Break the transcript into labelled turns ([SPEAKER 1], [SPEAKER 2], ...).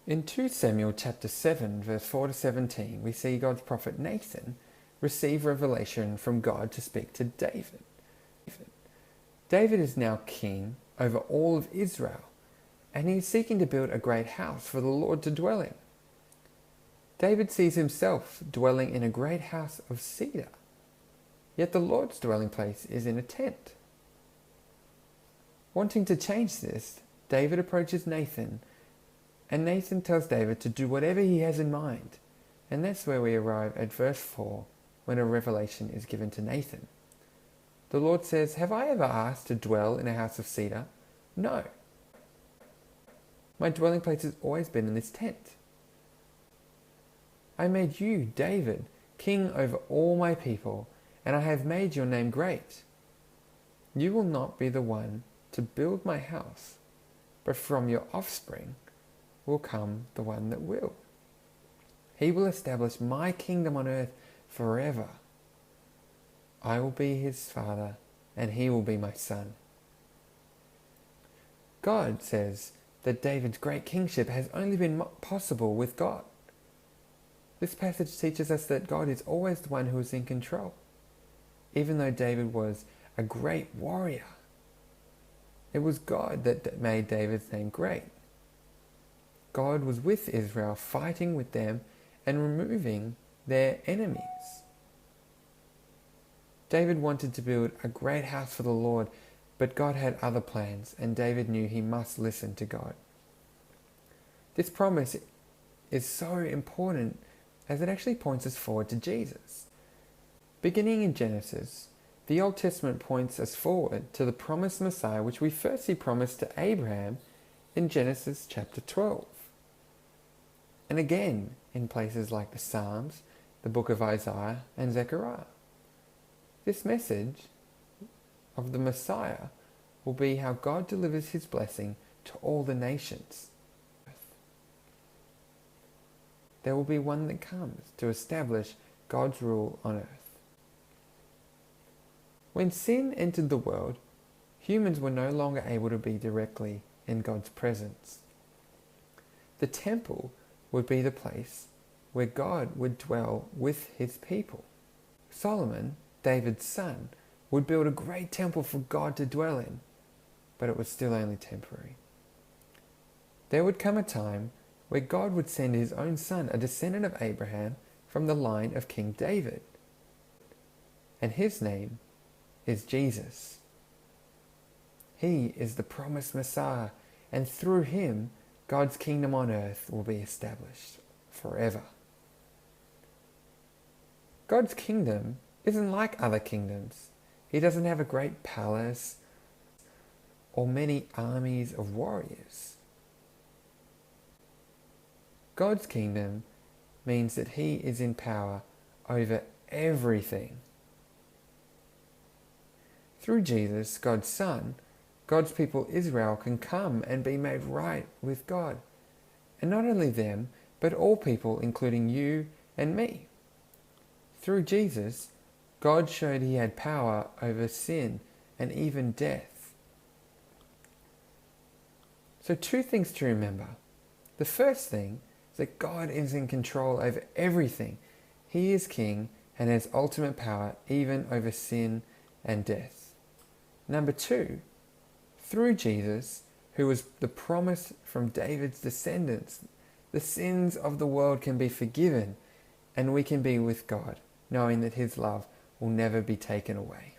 [SPEAKER 1] In 2 Samuel chapter 7, verse 4 to 17, we see God's prophet Nathan receive revelation from God to speak to David. David is now king over all of Israel, and he is seeking to build a great house for the Lord to dwell in. David sees himself dwelling in a great house of cedar, yet the Lord's dwelling place is in a tent. Wanting to change this, David approaches Nathan, and Nathan tells David to do whatever he has in mind. And that's where we arrive at verse 4, when a revelation is given to Nathan. The Lord says, "Have I ever asked to dwell in a house of cedar? No. My dwelling place has always been in this tent. I made you, David, king over all my people, and I have made your name great. You will not be the one to build my house, but from your offspring will come the one that will. He will establish my kingdom on earth forever. I will be his father, and he will be my son." God says that David's great kingship has only been possible with God. This passage teaches us that God is always the one who is in control, even though David was a great warrior. It was God that made David's name great. God was with Israel, fighting with them and removing their enemies. David wanted to build a great house for the Lord, but God had other plans, and David knew he must listen to God. This promise is so important as it actually points us forward to Jesus. Beginning in Genesis, the Old Testament points us forward to the promised Messiah, which we first see promised to Abraham in Genesis chapter 12. And again in places like the Psalms, the book of Isaiah, and Zechariah. This message of the Messiah will be how God delivers his blessing to all the nations. There will be one that comes to establish God's rule on earth. When sin entered the world, humans were no longer able to be directly in God's presence. The temple would be the place where God would dwell with his people. Solomon, David's son, would build a great temple for God to dwell in, but it was still only temporary. There would come a time where God would send his own son, a descendant of Abraham, from the line of King David. And his name is Jesus. He is the promised Messiah, and through him, God's kingdom on earth will be established forever. God's kingdom isn't like other kingdoms. He doesn't have a great palace or many armies of warriors. God's kingdom means that he is in power over everything. Through Jesus, God's Son, God's people Israel can come and be made right with God. And not only them, but all people, including you and me. Through Jesus, God showed he had power over sin and even death. So 2 things to remember. The first thing is that God is in control over everything. He is king and has ultimate power even over sin and death. Number 2, through Jesus, who was the promise from David's descendants, the sins of the world can be forgiven and we can be with God, knowing that his love will never be taken away.